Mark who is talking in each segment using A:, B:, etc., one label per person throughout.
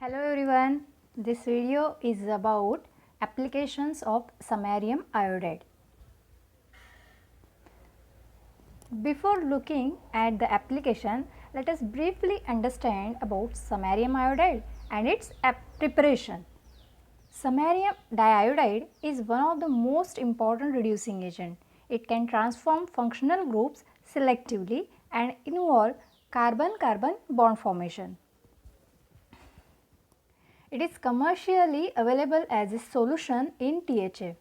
A: Hello everyone, this video is about applications of samarium iodide. Before looking at the application, let us briefly understand about samarium iodide and its preparation. Samarium diiodide is one of the most important reducing agents. It can transform functional groups selectively and involve carbon-carbon bond formation. It is commercially available as a solution in THF.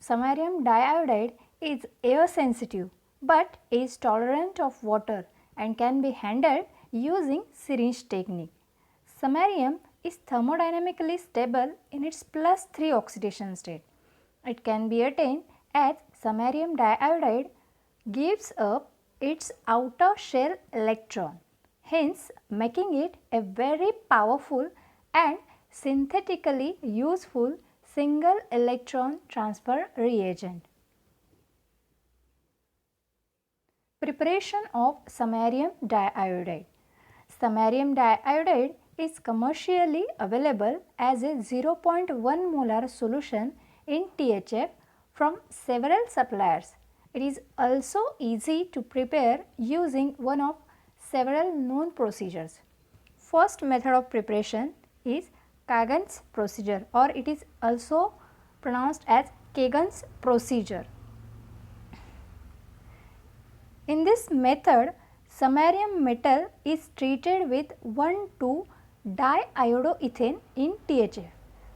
A: Samarium diiodide is air sensitive but is tolerant of water and can be handled using syringe technique. Samarium is thermodynamically stable in its +3 oxidation state. It can be attained as samarium diiodide gives up its outer shell electron, hence making it a very powerful and synthetically useful single electron transfer reagent. Preparation of samarium diiodide. Samarium diiodide is commercially available as a 0.1 molar solution in THF from several suppliers. It is also easy to prepare using one of several known procedures. First method of preparation is Kagan's procedure, or it is also pronounced as Kagan's procedure. In this method, samarium metal is treated with 1,2-diiodoethane in THF.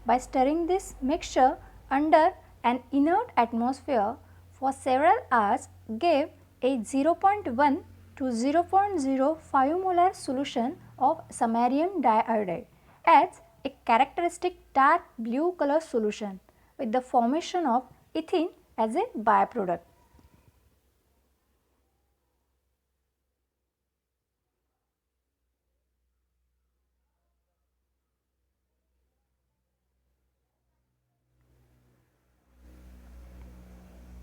A: By stirring this mixture under an inert atmosphere for several hours gave a 0.1 to 0.05 molar solution of samarium diiodide as a characteristic dark blue color solution with the formation of ethene as a byproduct.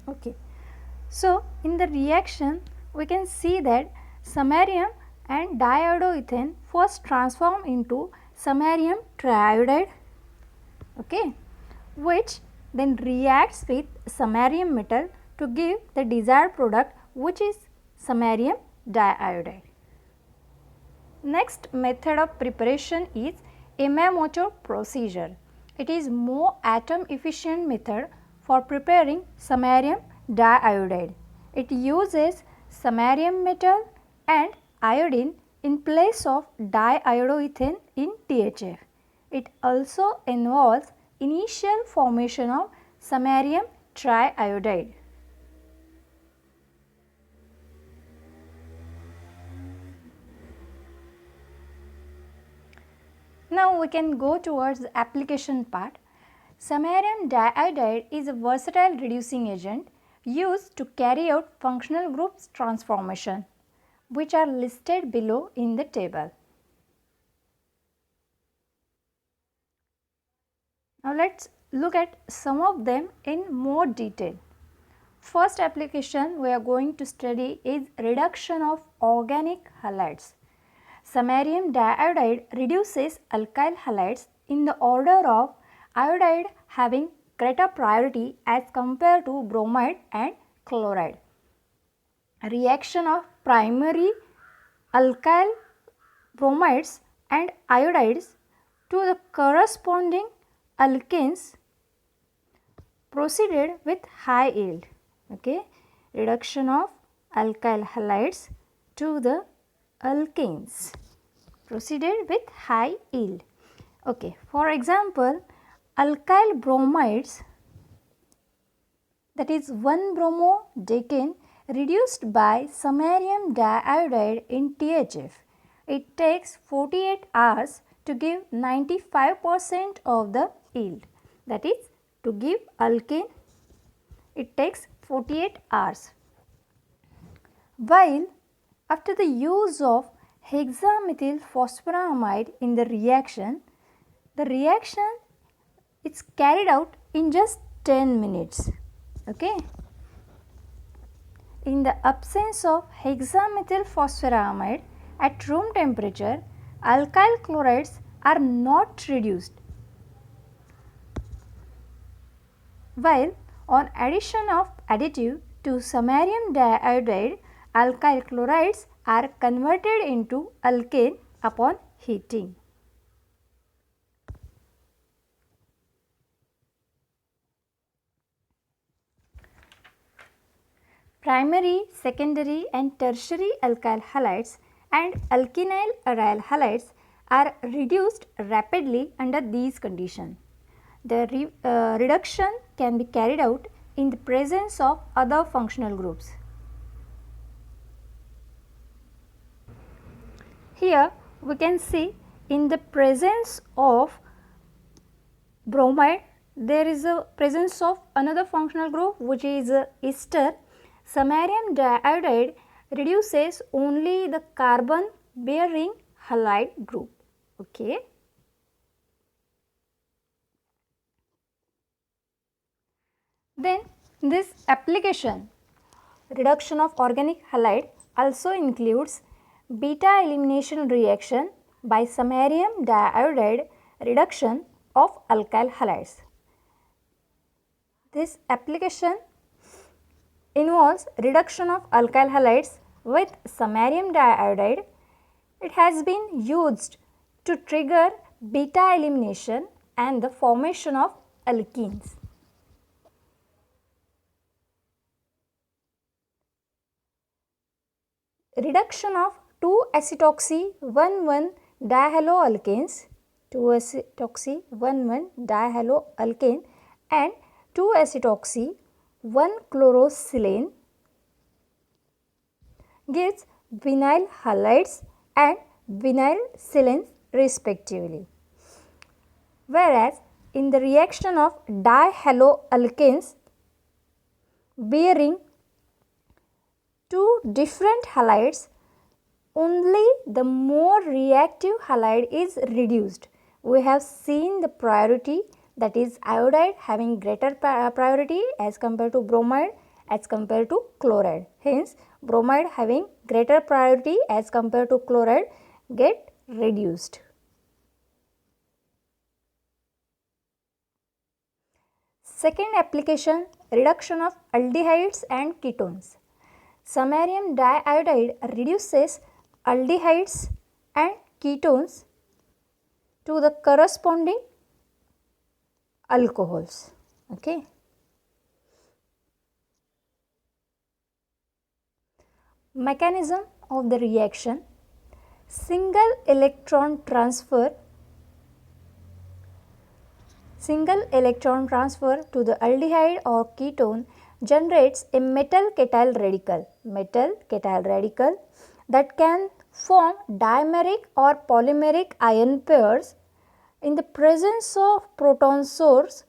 A: Okay. So, in the reaction we can see that samarium and diiodoethane first transform into samarium triiodide, okay, which then reacts with samarium metal to give the desired product, which is samarium diiodide. Next method of preparation is Yamamoto procedure. It is more atom efficient method for preparing samarium diiodide. It uses samarium metal and iodine in place of diiodoethane in THF. It also involves initial formation of samarium triiodide. Now we can go towards the application part. Samarium diiodide is a versatile reducing agent used to carry out functional groups transformation, which are listed below in the table. Now let us look at some of them in more detail. First application we are going to study is reduction of organic halides. Samarium diiodide reduces alkyl halides in the order of iodide having greater priority as compared to bromide and chloride. Reaction of primary alkyl bromides and iodides to the corresponding alkenes proceeded with high yield. Okay. Reduction of alkyl halides to the alkenes proceeded with high yield. Okay. For example, alkyl bromides, that is 1-bromodecane reduced by samarium diiodide in THF. It takes 48 hours to give 95% of the yield. That is, to give alkane, it takes 48 hours. While after the use of hexamethyl phosphoramide in the reaction is carried out in just 10 minutes. Okay. In the absence of hexamethyl phosphoramide at room temperature, alkyl chlorides are not reduced, while on addition of additive to samarium diiodide, alkyl chlorides are converted into alkane upon heating. Primary, secondary and tertiary alkyl halides and alkenyl aryl halides are reduced rapidly under these conditions. The reduction can be carried out in the presence of other functional groups. Here we can see in the presence of bromide there is a presence of another functional group which is ester. Samarium diiodide reduces only the carbon bearing halide group. Okay. Then this application reduction of organic halide also includes beta elimination reaction by samarium diiodide reduction of alkyl halides. This application involves reduction of alkyl halides with samarium diiodide. It has been used to trigger beta elimination and the formation of alkenes. Reduction of 2-acetoxy-1,1 dihaloalkanes, 2-acetoxy-1,1 dihaloalkane and 2-acetoxy-1-chlorosilane gives vinyl halides and vinyl silanes respectively. Whereas in the reaction of dihaloalkanes bearing two different halides, only the more reactive halide is reduced. We have seen the priority, that is iodide having greater priority as compared to bromide as compared to chloride. Hence, bromide having greater priority as compared to chloride get reduced. Second application, reduction of aldehydes and ketones. Samarium diiodide reduces aldehydes and ketones to the corresponding alcohols. Okay. Mechanism of the reaction: single electron transfer to the aldehyde or ketone generates a metal ketyl radical that can form dimeric or polymeric ion pairs. In the presence of proton source,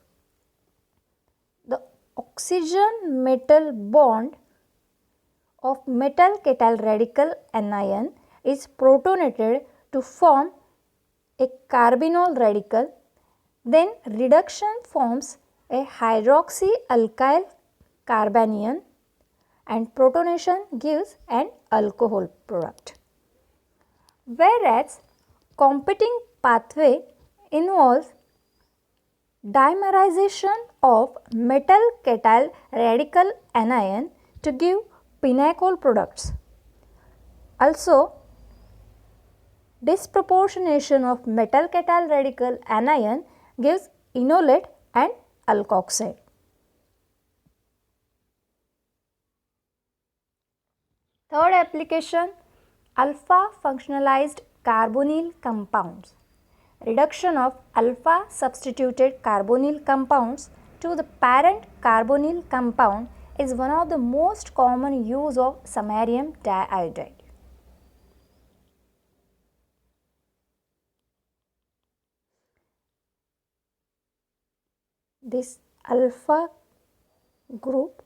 A: the oxygen metal bond of metal ketyl radical anion is protonated to form a carbinol radical. Then reduction forms a hydroxy alkyl carbanion and protonation gives an alcohol product. Whereas competing pathway involves dimerization of metal ketyl radical anion to give pinacol products. Also, disproportionation of metal ketyl radical anion gives enolate and alkoxide. Third application, alpha functionalized carbonyl compounds. Reduction of alpha substituted carbonyl compounds to the parent carbonyl compound is one of the most common use of samarium diiodide. This alpha group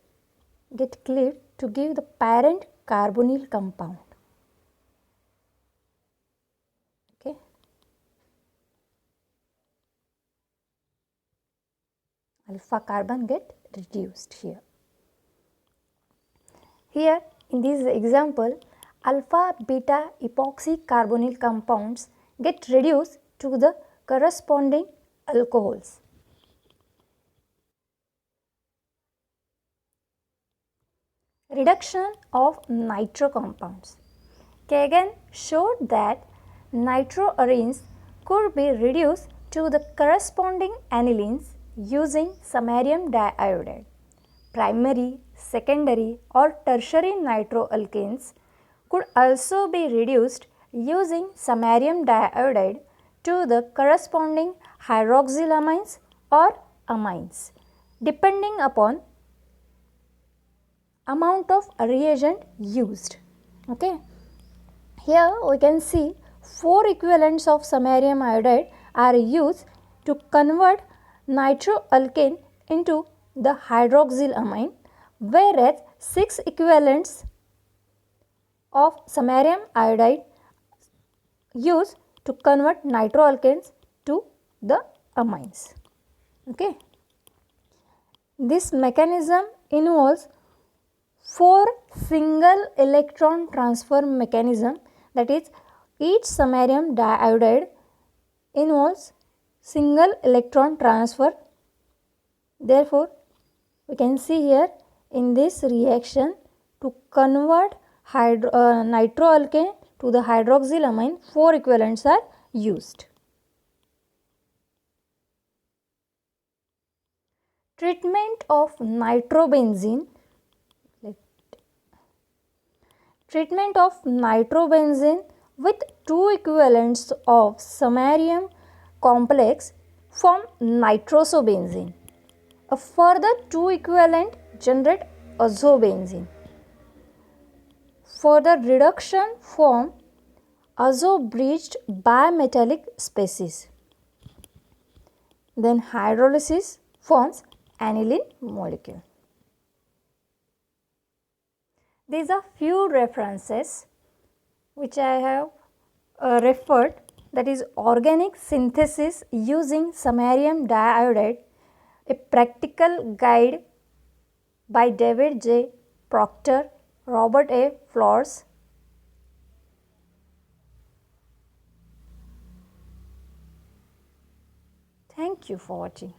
A: get cleaved to give the parent carbonyl compound. Okay. Alpha carbon get reduced here. Here in this example, alpha beta epoxy carbonyl compounds get reduced to the corresponding alcohols. Reduction of nitro compounds. Kagan showed that nitroarenes could be reduced to the corresponding anilines using samarium diiodide. Primary, secondary or tertiary nitroalkanes could also be reduced using samarium diiodide to the corresponding hydroxylamines or amines, depending upon amount of reagent used. Okay. Here we can see 4 equivalents of samarium iodide are used to convert nitroalkane into the hydroxylamine, whereas 6 equivalents of samarium iodide used to convert nitroalkanes to the amines. Okay. This mechanism involves 4 single electron transfer mechanism, that is, each samarium diiodide involves single electron transfer. Therefore, we can see here in this reaction to convert nitroalkane to the hydroxylamine, 4 equivalents are used. Treatment of nitrobenzene. Treatment of nitrobenzene with 2 equivalents of samarium complex form nitrosobenzene. A further 2 equivalent generate azobenzene. Further reduction form azo-bridged bimetallic species. Then hydrolysis forms aniline molecule. These are few references which I have referred, that is organic synthesis using samarium diiodide, a practical guide by David J. Proctor, Robert A. Flores. Thank you for watching.